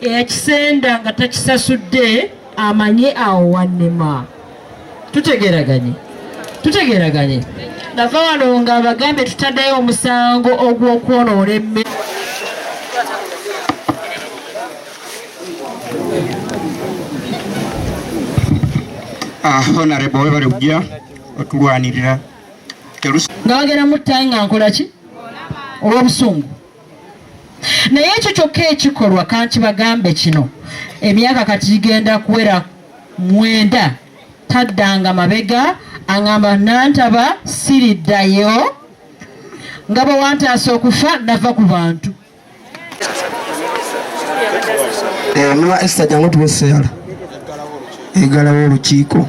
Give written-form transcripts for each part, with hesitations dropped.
ekisenda nga takisasudde amanye awo wannema. Tutegeraganye nava wano nga bagambe tutaddeyo omusango ogw'okwonoona emmere. Honorable we bali kujja otulwanirira nga bagenda muttayi nga nkola ki olw'obusungu. Naye ekyo kyokka ekikolwa kanti bagambe kino emyaka kati gigenda kuwera 9 taddanga mabega aŋŋamba nantaba siriddayo nga bwe wantaasa okufa nava ku bantu. Mama Esther jangu tuweseyala egalawo olukiiko.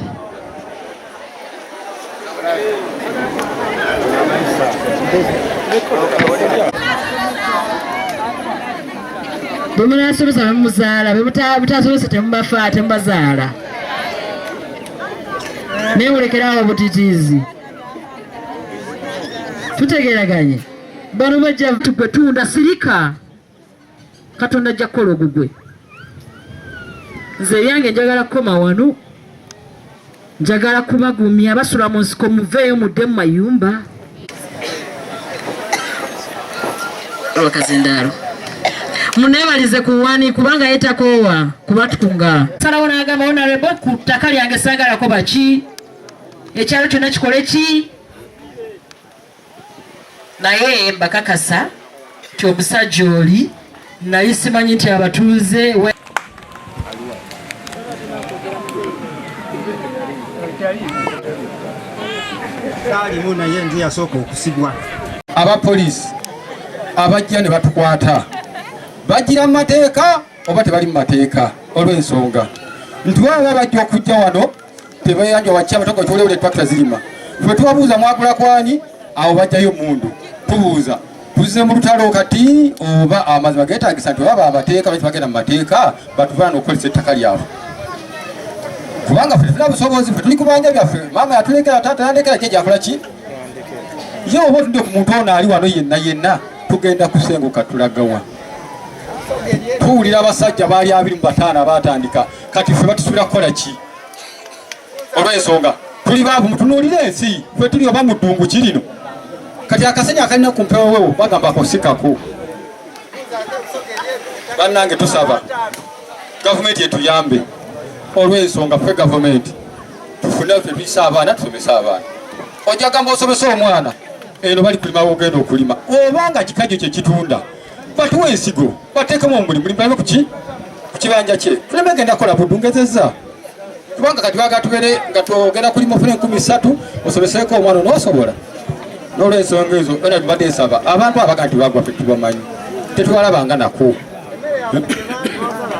Bwe munasomesa mumuzaala, bwe mutasobose temubafa temubazaala. Naye mulekerawo obutitiizi. Tutegeraganye bano bajja tugwe tunda sirika Katonda ajja kukola ogugwe. Nze yange njagala kukoma wano, njagala kubagumya basula mu nsiko muveeyo mudde mu mayumba. Wakazindaalo munebalize kuwani kubanga yetakoowa kubatukunga. Salawo n'agamba Honorable ku ttaka lyange saagalako baki ekyalo kyonna kikole ki. Naye mbakakasa ti omusajja oli naye simanyi nti abatuuze Kalimu naye nzi yasooka okusibwa. Abapoliisi abajja ne batukwata bagira mu mateeka oba tebali mu mateeka olw'ensonga nti baba bajja okujja wano tebayanja wakya amatoko kyolewole twakita zirima ffe tubabuuza mwagula kwani awo bajjayo mundu tubuuza tuzze mu lutalo kati oba amazima geetagisa nti baba amateeka bati bagenda mu mateeka batuvaana okukolesa ettaka lyabwe kubanga ffe tufuna busobozi ffe tuli kubanja byaffe maama yatulekera taata yandekera kye gyakola ki ye oba otudde ku muntu ono ali wano yenna tugenda kusenguka tulagawa tuwulira abasajja baali 25 batandika kati ffe batusubira kukola ki olw'ensonga tuli baavu mutunuulire ensi ffe tuli oba mu ddungu kirino kati akasenya akalina ku mpewo wewo bagamba akosikako bannange tusaba gavumenti etuyambe olw'ensonga ffe gavumenti tufune ffe tuyisa abaana tusomese abaana ojja gamba osomesa omwana eno bali kulima ogenda okulima obanga kikajjo kye kitunda batuwa ensigo bateekemu omulimu bulabe ku kibanja kye tuleme genda kola budungezeza kubanga kati baga tubere nga togenda kulima ofune 13 osomeseko omwana n'osobola n'olw'ensonga ezo era tubadde nsaba abantu abaga nti bagwa ffe tubamanyi tetwalabanga nako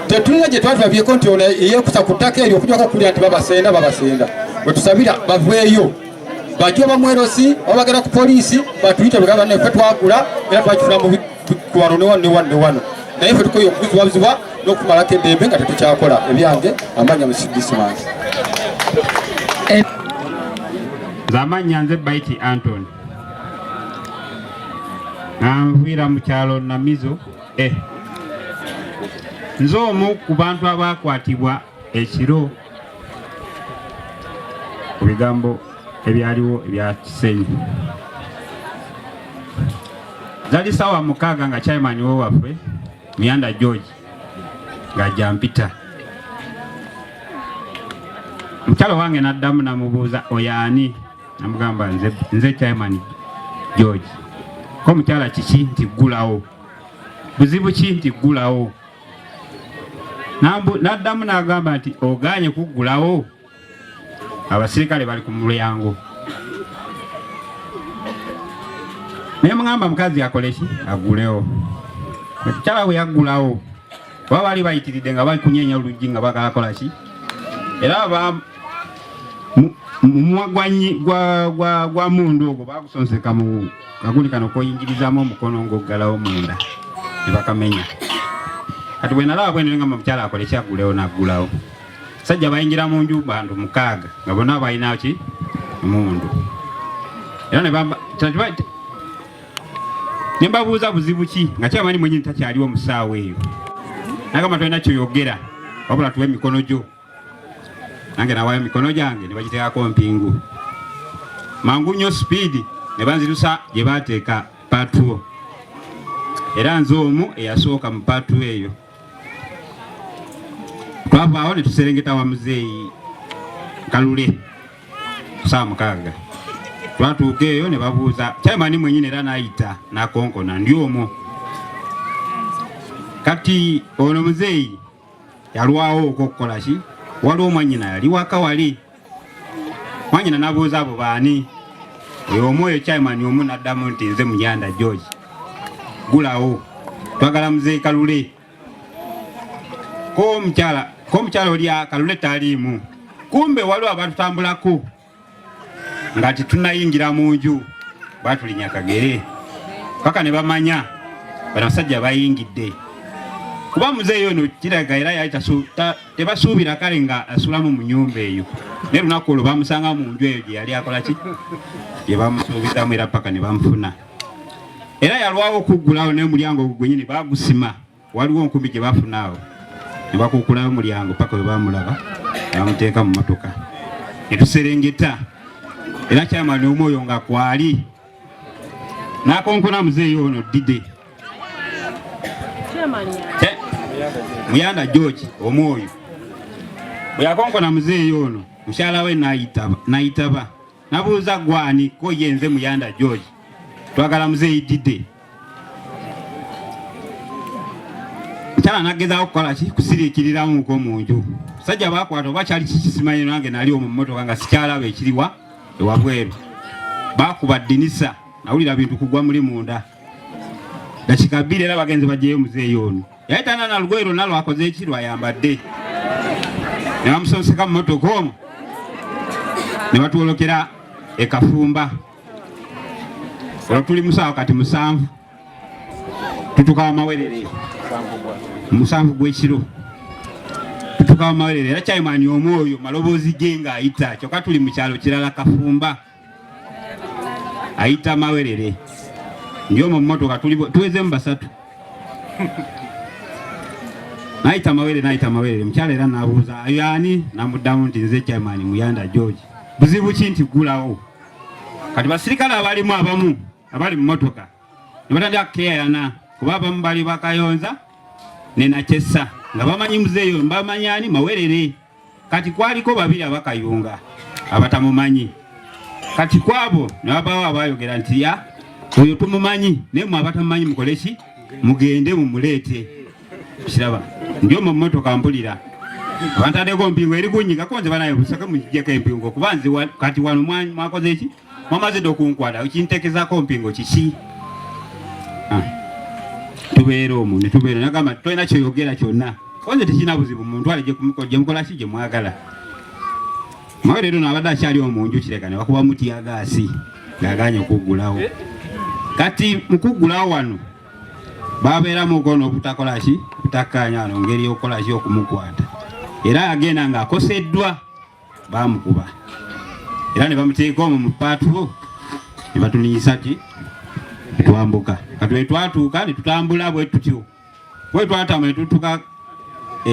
tetulina gye twatulabyeko nti ono yeekusa ku ttaka eryo okujjako kulya nti babasenda bwe tusabira baveeyo bajjo bamwerosi babagera ku poliisi batuyite bugaba neffe twagula era twakifuna mu wano ne wano naye ffe tukoye okubuzibwabuzibwa n'okumalako eddembe nga tetukyakola ebyange amanya mu sidisimansi zamanya nze Baiti Anton nanvira mu kyalo Namizo nze omu ku bantu abakwatibwa ekiro ku bigambo ebyaliwo ebya Kisenyi zali sawa 6 nga chairman wo waffe Muyanda George ng'ajja mpita mukyalo wange n'addamu namubuuza oyani namugamba nze chairman George ko mukyala kiki nti ggulawo buzibu ki nti ggulawo n'addamu n'agamba nti oganye kuggulawo abasirikale bali ku mulyango naye mugamba mukazi akoleki agulewo mukyala bwe yaggulawo baba bali bayitiridde nga bali kunyeenya oluggi nga bagala kola ki era mumwagwanyi gwa mundu ogwo bagusonseka mu kaguli kano koyingirizamu omukono ng'oggalawo munda ne bakamenya. Kati bwe nalaba bwe nga mukyala akole kyagulewo naggulawo. Sajja bayingira mu nju bantu 6 nga bonna balina ki mundu. Era ne mbabuuza buzibu ki nga kyamanyi mwennyini takyaliwo mu ssaawa eyo. Nagamba tolina kyoyogera wabula tuwe emikono gyo. Nange nawayo emikono gyange ne bagiteekako mpingu. Mangu nnyo speed ne banzirusa gye baateeka patrol. Era nze omu eyasooka mu patrol eyo. Twavaawo ne tuserengeta wa muzeeyi Kalule saa 6. Twatuuka eyo ne babuuza kyamani mwennyini era n'ayita n'akonkona ndi omwo. Kati ono muzeeyi yalwawo okukola ki? Waliwo mwanyina yali waka wali. Mwanyina n'abuuza abo baani? Oyo omwoyo kyamani omu n'addamu nti nze Muyanda George. Gulawo twagala muzeeyi Kalule. Ko omukyala oli Kalule taliimu. Kumbe waliwo abatutambulako ngati tunayingira mu nju batulinya Kagere paka ne bamanya bano basajja bayingidde. Kuba muzeeyi ono kiraga era yali tebasuubira kale nga asulamu mu nnyumba eyo. Ne lunaku olwo bamusanga mu nju eyo gye yali akola ki? Gye bamusuubizamu era paka ne bamufuna. Era yalwawo okuggulawo n'omulyango gwennyini bagusima. Waliwo 10 gye bafunaawo. Ne bakuukulawo omulyango paka we bamulaba ne bamuteeka mu mmotoka. Ne tuserengeta. Era kyamani omwoyo nga kwali. N'akonkona muzeeyi ono Dide. Muyanda George omwoyo. Bwe yakonkona muzeeyi ono mukyala we n'ayitaba. Nabuuza gwani ko ye nze Muyanda George. Twagala muzeeyi Dide. Mukyala n'agezaako kukola ki? Kusiriikiriramuko mu nju. Sajja baakwata oba kyali kikisimanyi nange nali omwo mu mmotoka nga sikyalaba ekiriwa ewabweru. Baakuba ddinisa nawulira bintu kugwa muli munda. Dakika 2 era bagenze bajeyo muzeeyi ono. Yayitana na lugwero nalo akoze ekirwa yambadde. Ne bamusonseka mu mmotoka omwo. Ne batuolokera ekafumba. Olwo tuli musaawa kati 7. Tutuka amawerere. 7 gw'ekiro. Tutuka amawerere. Era kyayimani omwoyo maloboozi ge ng'ayita. Kyokka tuli mu kyalo kirala Kafumba. Ayita mawerere. Ndio mu mmotoka tuwezemu 3. Naita mawerere. Mukyala era n'abuuza ayani namuddamu nti nze kyayimani Muyanda George. Buzibu ki nti ggulawo? Kati basirikale abalimu abamu abali mu mmotoka ne batandika kukeyana kuba abamu bali bakayonza ne Nakesa nga bamanyi muzeeyi ono bamanyani mawerere. Kati kwaliko 2 abakayunga abatamumanyi. Kati kwabo ne babawo abayogera nti ya oyo tumumanyi naye mwe abatamumanyi mukole ki? Mugende mumuleete. Kiraba ndio mu mmotoka mpulira abantadeko mpingo eri kunyiga konze banayo busaka mujjeko empingo kuba nze kati wano mwakoze eki? Mwamaze dokunkwada okintekezako mpingo kiki? Tubeera omwo ne tubeera nagamba tolina kyoyogera kyonna. Konze tekina buzibu muntu alije kumukojja mukola ki gye mwagala. Mawerero n'abadde akyali mu nju kireka ne bakuba mutiyagaasi ng'aganye okuggulawo. Kati mukuggulawo wano babeeramu okono obutakola ki? Butakkaanya wano ngeri y'okukola ki okumukwata. Era agenda ng'akoseddwa bamukuba. Era ne bamuteeka omwo mu patrol ne batuliisa ki? Twambuka. Kati we twatuuka ne tutambula bwe tutyo. Bwe twatambula ne tutuuka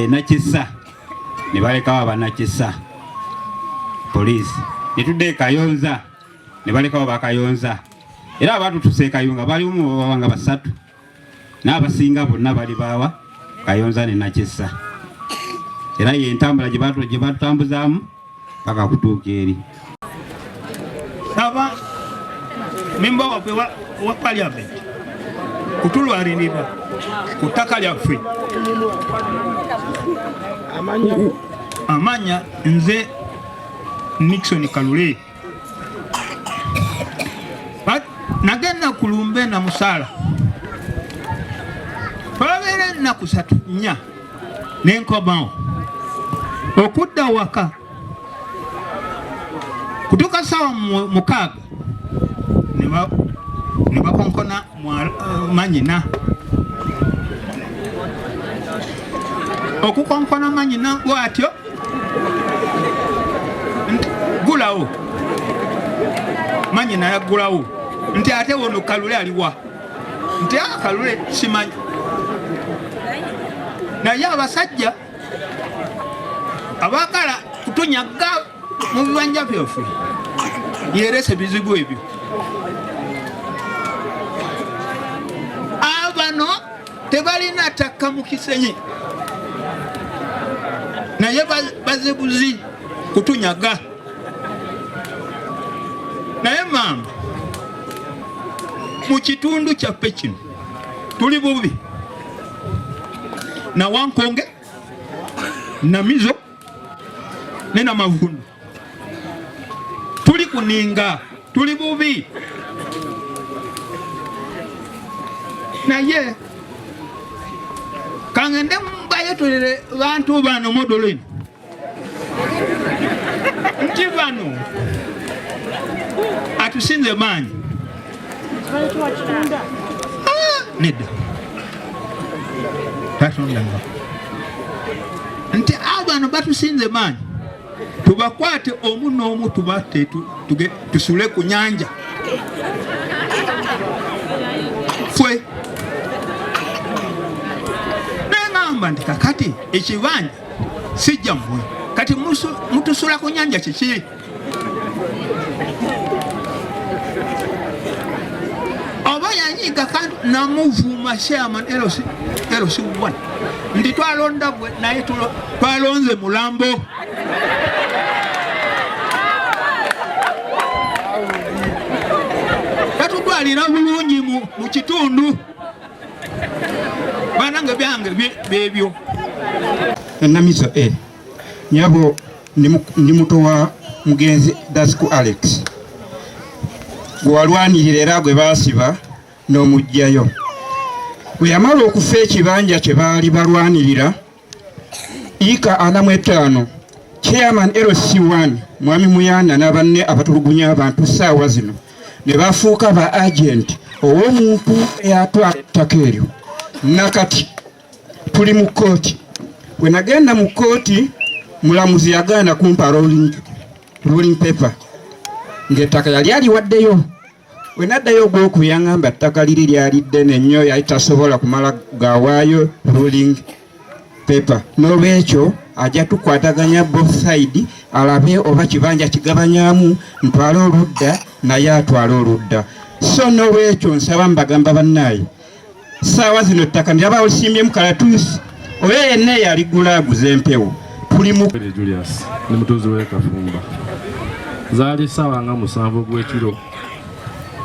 Nakesa. Ne balekawo abanakesa. Poliisi. Ne tudde e Kayonza. Ne balekawo bakayonza. Era abantu tuseekayunga balimu babanga 3. N'abasinga bonna bali baawa Kayonza ne Nakesa. Era ye entambula gye batutambuzaamu paka kutuuka eri. Saba memba wa parliament kutulwanirira ku ttaka lyaffe. Amanya nze Nixon Kalule. Nagenda kulumbe na musala. Twabere ennaku 3 n'enkomawo okudda waka kutuuka ssaawa mukaaga ne bakonkona manyina. Okukonkona manyina bw'atyo gulawo, manyina yaggulawo nti ate wono Kalule aliwa, nti Kalule simanyi. Naye abasajja abaagala kutunyaga mu bibanja byaffe yeerese bizibu ebyo. Abano tebalina ttaka mu Kisenyi naye bazibuzi kutunyaga. Naye maama, mu kitundu kyaffe kino tuli bubi na Wankonge na Mizo ne na Mavundu, tuli kuninga, tuli bubi. Naye kangende mbayetulire bantu bano modoleni nti bano atusinze maanyi nedda tatondanga nti abano batusinze maanyi, tubakwate omu n'omu tubatte tusule ku nyanja fwe. Nengamba nti kakati ekibanja sijja mmwe kati mutusula ku nyanja kiki? Oba yanyiga kandi namuvuma chairman LC1 nti twalonda bwe naye twalonze mulambo. Tatutwalira bulungi mu kitundu. Banange byange bebyo. Enamizo nyabo ndi muto wa mugenzi Dasku Alex gwalwanirira era gwe basiba n'omujjayo. Bwe yamala okufa ekibanja kye baali balwanirira ika 45 chairman LC1 Mwami Muyanda n'abanne abatulugunya abantu ssaawa zino ne bafuuka ba agent ow'omuntu eyatwala ettaka eryo. Nakati tuli mu kooti. Bwe nagenda mu kooti mulamuzi yagaana kumpa ruling paper ng'ettaka yali aliwaddeyo. Bwe naddayo ogw'okuyangamba ettaka liri lyali ddene nnyo yali tasobola kumala gawaayo ruling paper. N'olwekyo ajja tukwataganya both side alabe oba kibanja kigabanyamu ntwale oludda naye atwale oludda. So n'olwekyo nsaba mbagamba bannaaye ssaawa zino ettaka ndyaba olisimbye mu kalatuusi oba yenna eyaligula aguze empewo. Tuli mu Julius ni mutuuzi w'e Kafumba. Zaali ssaawa nga 7 gw'ekiro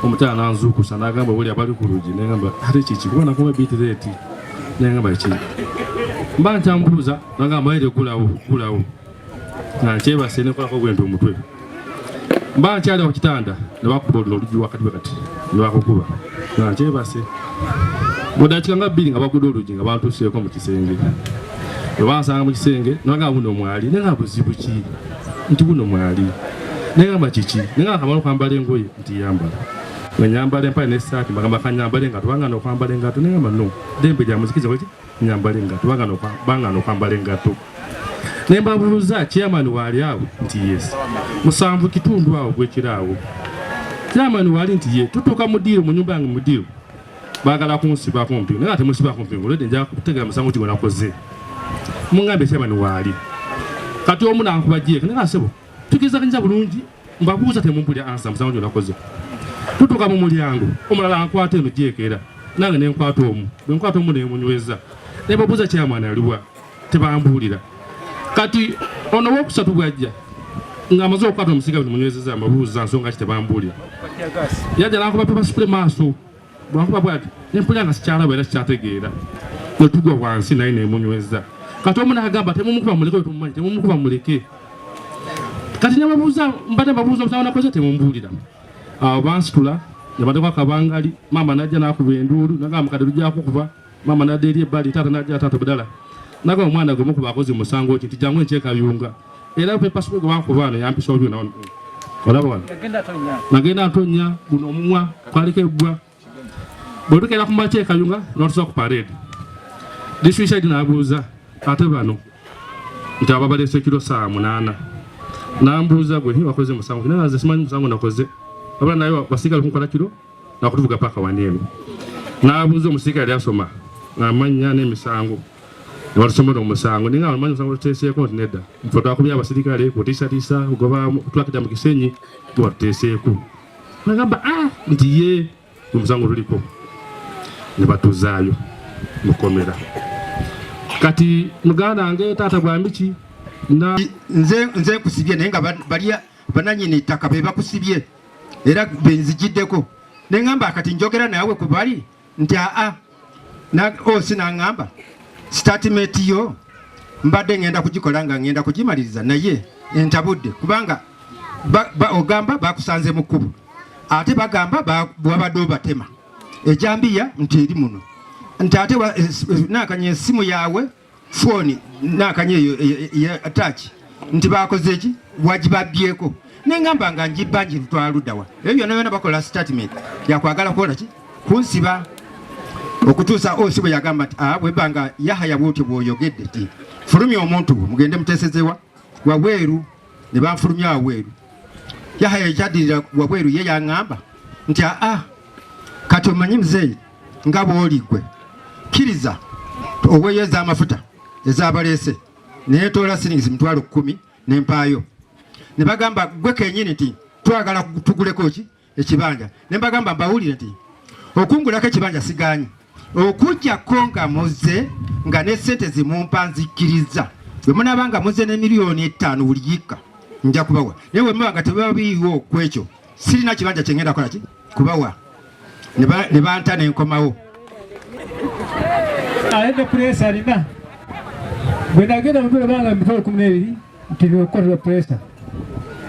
omukyala nanzuukusa n'agamba buli abali ku luggi n'agamba ate kiki kuba nakuba bitireti n'agamba ki mba nkyambuuza n'agamba ere gulawo nga nkyebase nekolako gwente omutwe mba nkyali ku kitanda ne bakuba oluggi wakati wakati ne bakukuba nga nkyebase mu dakiika nga 2 nga bagudde oluggi nga bantuuseeko mu kisenge. Bwe bansanga mu kisenge n'agamba buno mwali n'agamba buzibu ki nti buno mwali n'agamba kiki n'agamba kamala okwambala engoye nti yambala nyambala empale n'essaati mbagamba kanyambale engato bangana okwambala engato n'agamba no dembe lya muzikiza weki nyambala engato bangana okwambala engato. Ne mbabuuza chairman waali awo nti yes. 7 kitundu awo gwekiraawo chairman waali nti ye tutuuka mu ddiiro mu nyumba yange mu ddiiro baagala kunsiba kumpi naye ate musiba kumpi ngolwedde nja kutegera musango ti gwenakoze mungambe chairman waali kati omu nankuba jeeke naye asebo tukizaganya bulungi mbabuuza temumpulya ansa musango gwenakoze. Tutuuka mu mulyango omulala ankwata eno jeekera nange nenkwata omu bwe nkwata omu nemunyweza ne babuuza chairman aliwa tebambuulira. Kati ono wokusatu bwajja ng'amaze okukwata omusiga nemunywezeza amabuuza nsonga ki tebambuulira. Yajja nankuba pepa spray maaso bwankuba bwati nempulya nga sikyalaba era sikyategeera netugwa wansi naye nemunyweza. Kati omu n'agamba temumukuba muleke tumumanyi temumukuba muleke. Kati nebabuuza mbadde babuuza omusango nakoze temumbuulira. Awo bansitula ne bateekwa akabangali maama najja n'akuba enduulu nagamba kati lujja kukuba maama nadda eri ebbali taata najja taata budala nagamba omwana gwe mukuba akoze musango ki nti jangu enkyekayunga era pepa spray gwe bankuba ano yampisa olyo olabona nagenda ntonya guno omumwa kwaliko ebbwa bwe tukera ku makya ekayunga n'otusoka ku parade disitulikiti n'abuuza ate bano nti aba baleese kiro 8 n'ambuuza gwe wakoze musango naze simanyi musango nakoze abana nayo basigala kunkola kiro nakutuvuga paka wanene n'abuuza omusirikale yasoma amanya n'emisango nebatusomera omusango ninga amanyi musango tuteeseeko nti nedda mfe twakubya abasirikale kutiisatiisa ogoba tulakita mu kisenyi bwatuteeseeko nagamba nti ye omusango tuliko ne batuzaayo mukomera kati muganda wange taata bwambiki nze kusibye naye nga bali bananyini ttaka be bakusibye era benzigiddeko ne ngamba kati njogera nawe ku bali nti sinaŋŋamba statement yo mbadde ngenda kugikola nga ngenda kugimaliriza naye entabudde kubanga ogamba bakusanze mu kkubo ate bagamba wabadde obatema ejambiya nti eri muno nti ate nakanye esimu yawe foni nakanye eyo attach nti bakoze eki wagibabyeko nengamba nga njibba njitwaluddawa ebyo byonna byonna bakola statement yakwagala kukola ki kunsiba okutuusa osi bwe yagamba nti bwebanga Yahaya bwotyo bwoyogedde ti fulumya omuntu mugende muteesezewa wabweru ne banfulumya wabweru Yahaya ekyadirira wabweru ye yaŋŋamba nti kati omanyi muzeeyi nga bw'oligwe kkiriza oweeyo ez'amafuta ezabaleese neetoola siringisi 10,000 nempaayo ne bagamba gwe kenyini nti twagala tuguleko ki ekibanja ne mbagamba mbawulire nti okungulako ekibanja sigaanyi okujjako nga muze nga ne ssente zimumpa nzikkiriza bwe munaabanga muze ne miliyoni 5 buli yikka nja kubawa naye bwe muba nga tebabiiwo ku ekyo sirina kibanja kye ngenda kola ki kubawa ne banta nenkomawo alina puresa alina bwe nagenda mupira banga 12 nti nokotera puresa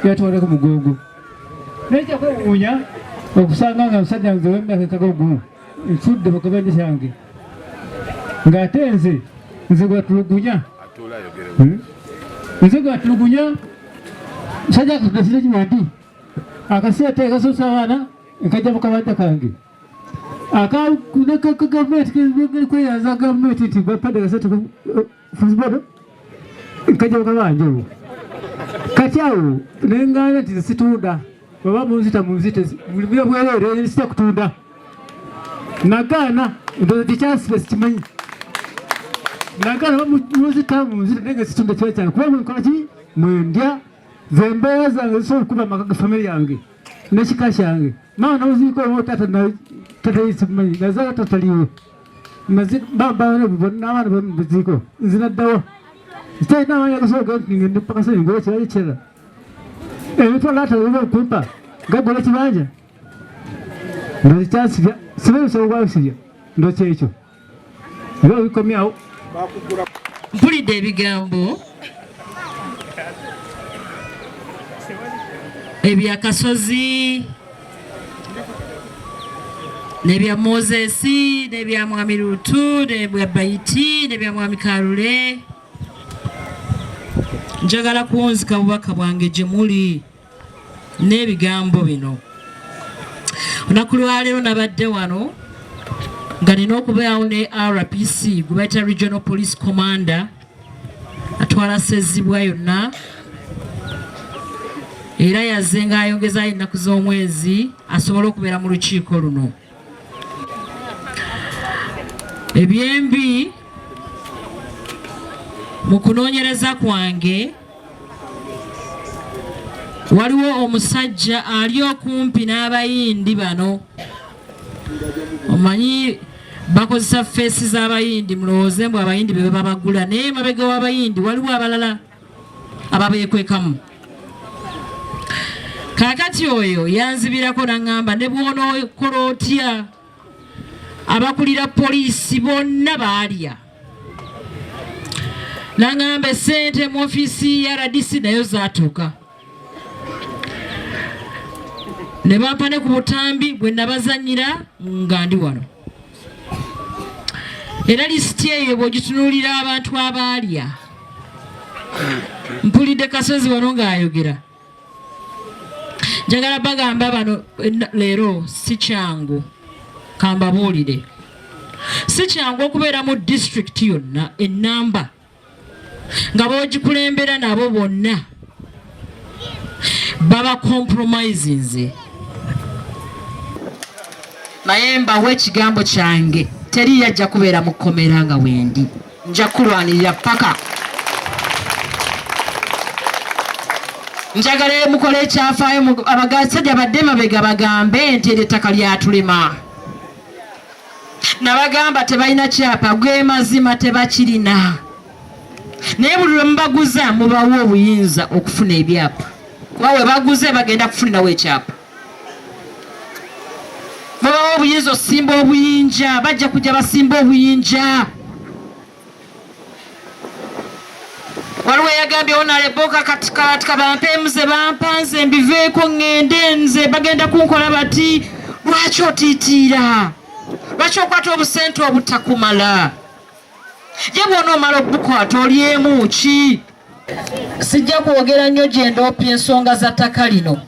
yatwaleko mugongo naija kwewuunya okusanga nga musajja nze w'emyaka ekagogulu nsudde mu kabanja kyange ng'ate nze gwatulugunya musajja akatudasire kimandi akaseeta ekasuusa abaana nkajja mu kabanja kange gavumenti kweyanza gavumenti nti bapadde kaseeta fusibodo nkajja mu kabanja olwo kati awo nengana nti situunda baba munzita mulibira bwerere nsita kutunda nagaana ndoza tikyasibe sikimanyi nagaana munzita nenge situunda kiba kyange kuba munkola ki mwendya zembeera zange zisobola okuba amaka ga famire yange nekika kyange maama nawuziiko tata yisimanyi nazaala tataliwe n'abaana bamuziiko nzinaddawa sitalina amaanyi agasobola ngende pakasoni ngola kirali kirala emitwalo ataliwe okumpa gagola kibanja ndozi kyansibya sibe bisobola gwabisibya ndoki ekyo oba bikomyawo mpulidde ebigambo ebya Kasozi nebya Mozesi nebya Mwami Rutu nebya Baiti nebya Mwami Kalule njagala kuwunzika bubaka bwange gye muli n'ebigambo bino olunaku lwaleero nabadde wano nga nina okubeerawo ne RPC gwe bayita Regional Police Commander atwala Sezibwa yonna era yazze ng'ayongezaayo ennaku z'omwezi asobole okubeera mu lukiiko luno ebyembi mu kunoonyereza kwange waliwo omusajja ali okumpi n'abayindi bano omanyi bakozesa feesi z'abayindi mulowooze mbu abayindi be babagula naye mabega w'abayindi waliwo abalala ababeekwekamu kaakati oyo yanzibirako naŋŋamba ne bw'onookola otya abakulira poliisi bonna baalya naŋŋamba essente mu ofiisi ya RDC nayo zaatuuka ne bampa ne ku butambi bwe nabazannyira nga ndi wano era lisiti eyo bw'ogitunuulira abantu abaalya mpulidde Kasozi wano ng'ayogera njagala bagamba bano leero si kyangu kambabuulire si kyangu okubeera mu district yonna ennamba nga boogikulembera nabo bonna baba compromisinze naye mbawa ekigambo kyange teri yajja kubeera mu kkomera nga wendi nja kulwanirira paka njagala mukole ekyafaayo abasajja badde mabega bagambe nti ettaka lyatulema nabagamba tebalina kyapa gwe mazima tebakirina naye buli lwe mubaguza mubawa obuyinza okufuna ebyapa wawe baguze bagenda kufunirawo ekyapa mubawa obuyinza osimba obuyinja bajja kujja basimba obuyinja waliwo yagambye onaleboka katika bampemuze bampanze mbiveeko ngende nze bagenda kunkola bati lwaki otiitiira lwaki okwata obusente obutakumala ye bwona omala obukwata olyemu ki sijja kwogera nnyo gye ndoopya ensonga za ttaka lino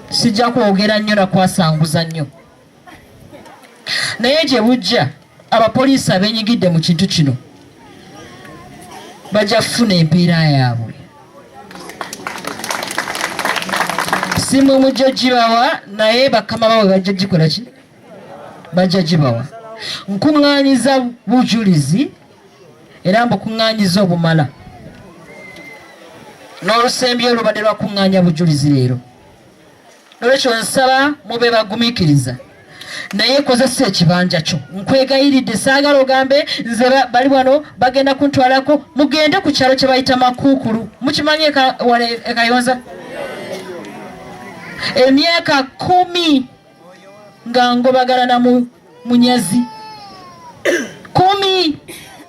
sijja kwogera nnyo nakwasanguza nnyo naye gye bujja abapoliisi abeenyigidde mu kintu kino bajja kufuna empeera yaabwe simu mujja gibawa naye bakama bawe bajja gikola ki bajja gibawa nkuŋŋaanyiza bujulizi era mbukuŋŋaanyiza obumala n'olusembi olubadde lwakuŋŋaanya bujulizi leero nolwekyo nsaba mube bagumiikiriza naye kozesa ekibanja kyo nkwegayiridde saagala ogambe nze bali wano bagenda kuntwalako mugende ku kyalo kye bayita Makuukulu mukimanyi ekayonza emyaka 10 nga ngobagala na munyazi 10